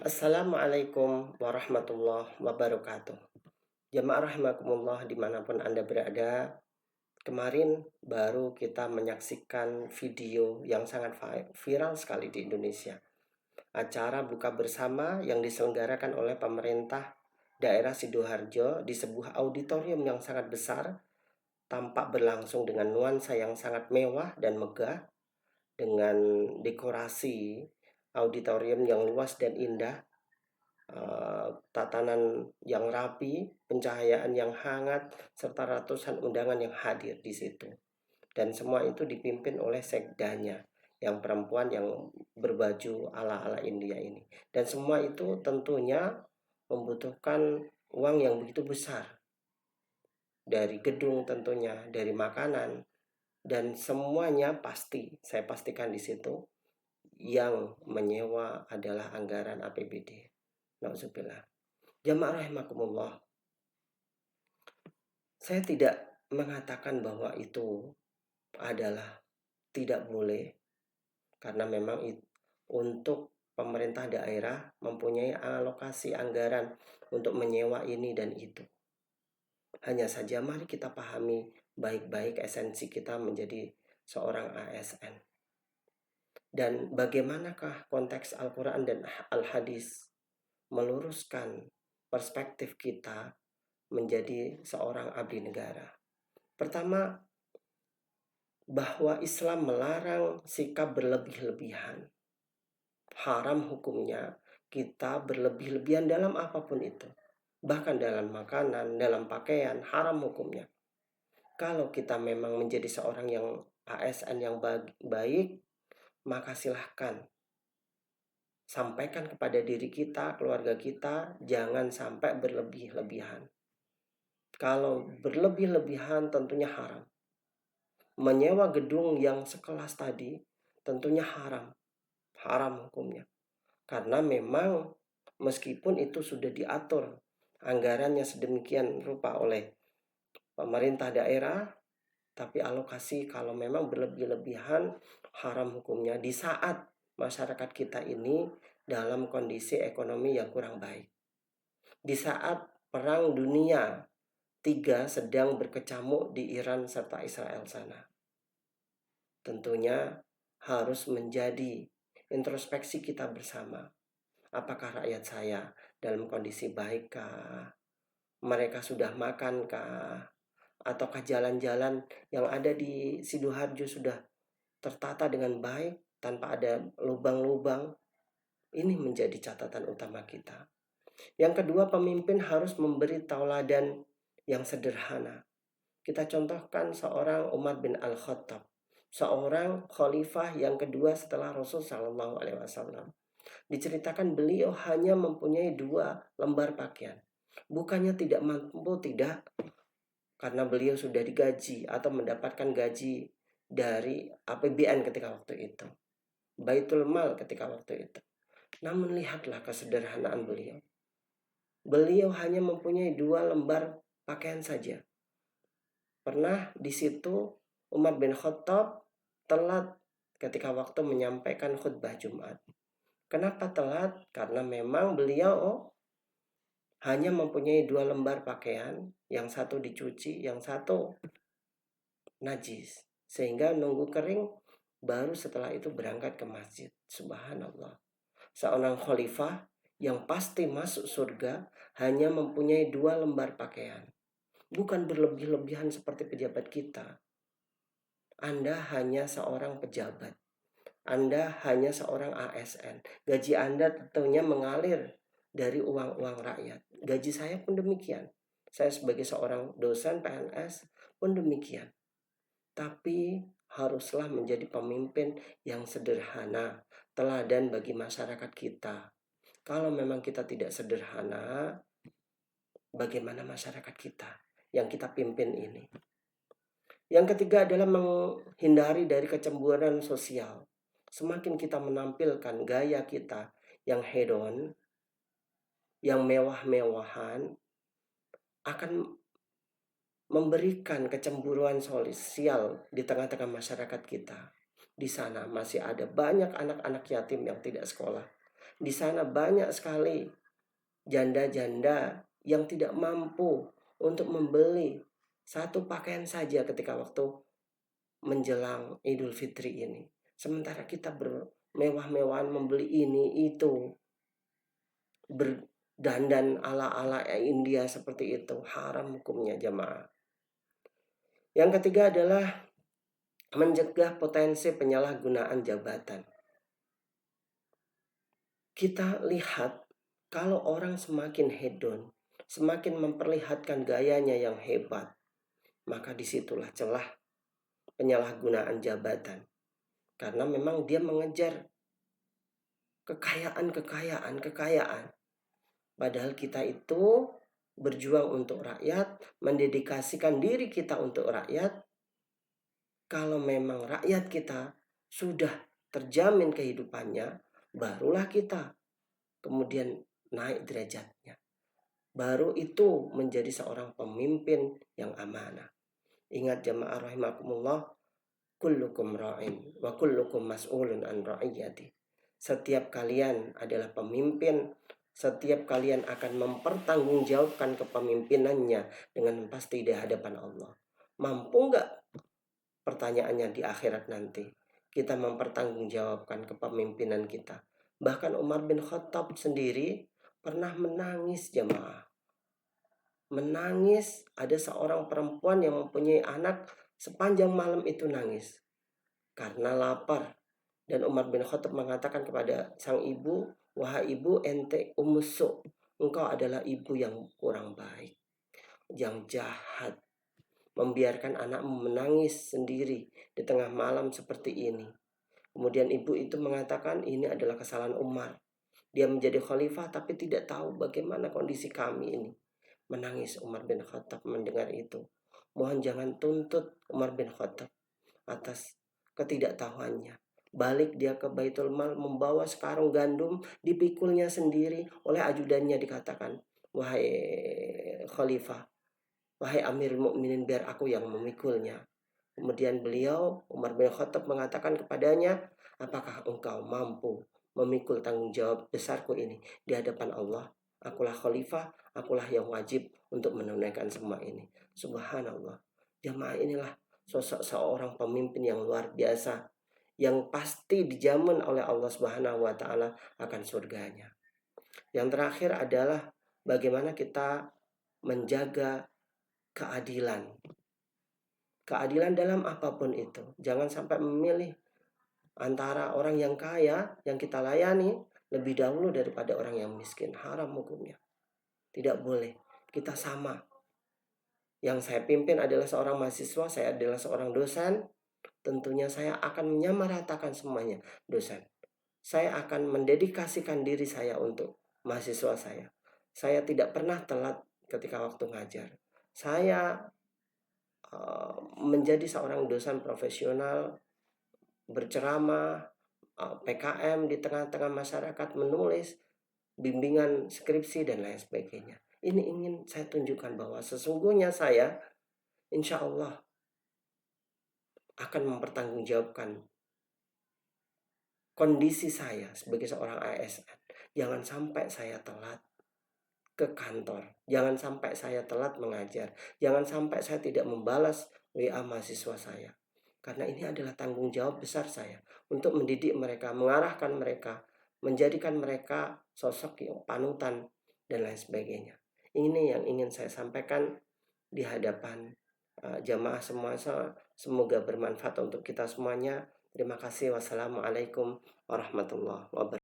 Assalamualaikum warahmatullahi wabarakatuh. Jamaah rahimakumullah dimanapun Anda berada. Kemarin baru kita menyaksikan video yang sangat viral sekali di Indonesia. Acara buka bersama yang diselenggarakan oleh pemerintah daerah Sidoarjo di sebuah auditorium yang sangat besar, tampak berlangsung dengan nuansa yang sangat mewah dan megah, dengan dekorasi auditorium yang luas dan indah, tatanan yang rapi, pencahayaan yang hangat, serta ratusan undangan yang hadir di situ. Dan semua itu dipimpin oleh sekdanya, yang perempuan yang berbaju ala-ala India ini. Dan semua itu tentunya membutuhkan uang yang begitu besar. Dari gedung tentunya, dari makanan, dan semuanya pasti, saya pastikan di situ, yang menyewa adalah anggaran APBD. Nauzubillah. Jamaah rahimakumullah, saya tidak mengatakan bahwa itu adalah tidak boleh, karena memang untuk pemerintah daerah mempunyai alokasi anggaran untuk menyewa ini dan itu. Hanya saja mari kita pahami baik-baik esensi kita menjadi seorang ASN. Dan bagaimanakah konteks Al-Quran dan Al-Hadis meluruskan perspektif kita menjadi seorang abdi negara. Pertama, bahwa Islam melarang sikap berlebih-lebihan. Haram hukumnya kita berlebih-lebihan dalam apapun itu. Bahkan dalam makanan, dalam pakaian, haram hukumnya. Kalau kita memang menjadi seorang yang ASN yang baik, maka silahkan sampaikan kepada diri kita, keluarga kita, jangan sampai berlebih-lebihan. Kalau berlebih-lebihan tentunya haram. Menyewa gedung yang sekelas tadi tentunya haram. Haram hukumnya. Karena memang meskipun itu sudah diatur anggarannya sedemikian rupa oleh pemerintah daerah, tapi alokasi kalau memang berlebih-lebihan haram hukumnya di saat masyarakat kita ini dalam kondisi ekonomi yang kurang baik. Di saat perang dunia III sedang berkecamuk di Iran serta Israel sana. Tentunya harus menjadi introspeksi kita bersama. Apakah rakyat saya dalam kondisi baikkah? Mereka sudah makankah? Ataukah jalan-jalan yang ada di Sidoarjo sudah tertata dengan baik tanpa ada lubang-lubang? Ini menjadi catatan utama kita. Yang kedua, pemimpin harus memberi tauladan yang sederhana. Kita contohkan seorang Umar bin Al-Khattab, seorang khalifah yang kedua setelah Rasul Shallallahu Alaihi Wasallam. Diceritakan beliau hanya mempunyai 2 lembar pakaian. Bukannya tidak mampu, tidak, karena beliau sudah digaji atau mendapatkan gaji dari APBN ketika waktu itu, Baitul Mal ketika waktu itu. Namun lihatlah kesederhanaan beliau. Beliau hanya mempunyai 2 lembar pakaian saja. Pernah di situ Umar bin Khattab telat ketika waktu menyampaikan khutbah Jumat. Kenapa telat? Karena memang beliau hanya mempunyai 2 lembar pakaian, yang satu dicuci, yang satu najis. Sehingga nunggu kering baru setelah itu berangkat ke masjid. Subhanallah. Seorang khalifah yang pasti masuk surga hanya mempunyai 2 lembar pakaian. Bukan berlebih-lebihan seperti pejabat kita. Anda hanya seorang pejabat. Anda hanya seorang ASN. Gaji Anda tentunya mengalir dari uang-uang rakyat. Gaji saya pun demikian. Saya sebagai seorang dosen PNS pun demikian. Tapi haruslah menjadi pemimpin yang sederhana, teladan bagi masyarakat kita. Kalau memang kita tidak sederhana, bagaimana masyarakat kita yang kita pimpin ini? Yang ketiga adalah menghindari dari kecemburuan sosial. Semakin kita menampilkan gaya kita yang hedon, yang mewah-mewahan, akan memberikan kecemburuan sosial di tengah-tengah masyarakat kita. Di sana masih ada banyak anak-anak yatim yang tidak sekolah, Di sana banyak sekali janda-janda yang tidak mampu untuk membeli satu pakaian saja ketika waktu menjelang Idul Fitri ini. Sementara kita bermewah-mewahan membeli ini itu, berdandan ala-ala India seperti itu, haram hukumnya jamaah. Yang ketiga adalah mencegah potensi penyalahgunaan jabatan. Kita lihat kalau orang semakin hedon, semakin memperlihatkan gayanya yang hebat, maka disitulah celah penyalahgunaan jabatan. Karena memang dia mengejar kekayaan. Padahal kita itu berjuang untuk rakyat, mendedikasikan diri kita untuk rakyat. Kalau memang rakyat kita sudah terjamin kehidupannya, barulah kita kemudian naik derajatnya. Baru itu menjadi seorang pemimpin yang amanah. Ingat jamaah rahimakumullah, kullukum ra'in wa kullukum mas'ulun an ra'iyati. Setiap kalian adalah pemimpin, setiap kalian akan mempertanggungjawabkan kepemimpinannya dengan pasti di hadapan Allah. Mampu enggak? Pertanyaannya di akhirat nanti. Kita mempertanggungjawabkan kepemimpinan kita. Bahkan Umar bin Khattab sendiri pernah menangis jemaah. Menangis, ada seorang perempuan yang mempunyai anak sepanjang malam itu nangis. Karena lapar. Dan Umar bin Khattab mengatakan kepada sang ibu, wahai ibu, ente umusu, engkau adalah ibu yang kurang baik, yang jahat, membiarkan anakmu menangis sendiri di tengah malam seperti ini. Kemudian ibu itu mengatakan ini adalah kesalahan Umar. Dia menjadi khalifah tapi tidak tahu bagaimana kondisi kami ini. Menangis Umar bin Khattab mendengar itu. Mohon jangan tuntut Umar bin Khattab atas ketidaktahuannya. Balik dia ke Baitul Mal membawa sekarung gandum, dipikulnya sendiri oleh ajudannya, dikatakan, wahai khalifah, wahai Amirul Mukminin, biar aku yang memikulnya. Kemudian beliau, Umar bin Khattab, mengatakan kepadanya, apakah engkau mampu memikul tanggung jawab besarku ini di hadapan Allah? Akulah khalifah, akulah yang wajib untuk menunaikan semua ini. Subhanallah. Jamaah, inilah sosok seorang pemimpin yang luar biasa, yang pasti dijamin oleh Allah Subhanahu wa taala akan surganya. Yang terakhir adalah bagaimana kita menjaga keadilan. Keadilan dalam apapun itu. Jangan sampai memilih antara orang yang kaya yang kita layani lebih dahulu daripada orang yang miskin. Haram hukumnya. Tidak boleh. Kita sama. Yang saya pimpin adalah seorang mahasiswa, saya adalah seorang dosen. Tentunya saya akan menyamaratakan semuanya dosen. Saya akan mendedikasikan diri saya untuk mahasiswa saya. Saya tidak pernah telat ketika waktu ngajar. Saya menjadi seorang dosen profesional, berceramah, PKM di tengah-tengah masyarakat, menulis, bimbingan skripsi dan lain sebagainya. Ini ingin saya tunjukkan bahwa sesungguhnya saya insya Allah akan mempertanggungjawabkan kondisi saya sebagai seorang ASN. Jangan sampai saya telat ke kantor, jangan sampai saya telat mengajar, jangan sampai saya tidak membalas WA mahasiswa saya. Karena ini adalah tanggung jawab besar saya untuk mendidik mereka, mengarahkan mereka, menjadikan mereka sosok yang panutan dan lain sebagainya. Ini yang ingin saya sampaikan di hadapan jamaah semua. Semoga bermanfaat untuk kita semuanya. Terima kasih. Wassalamualaikum warahmatullahi wabarakatuh.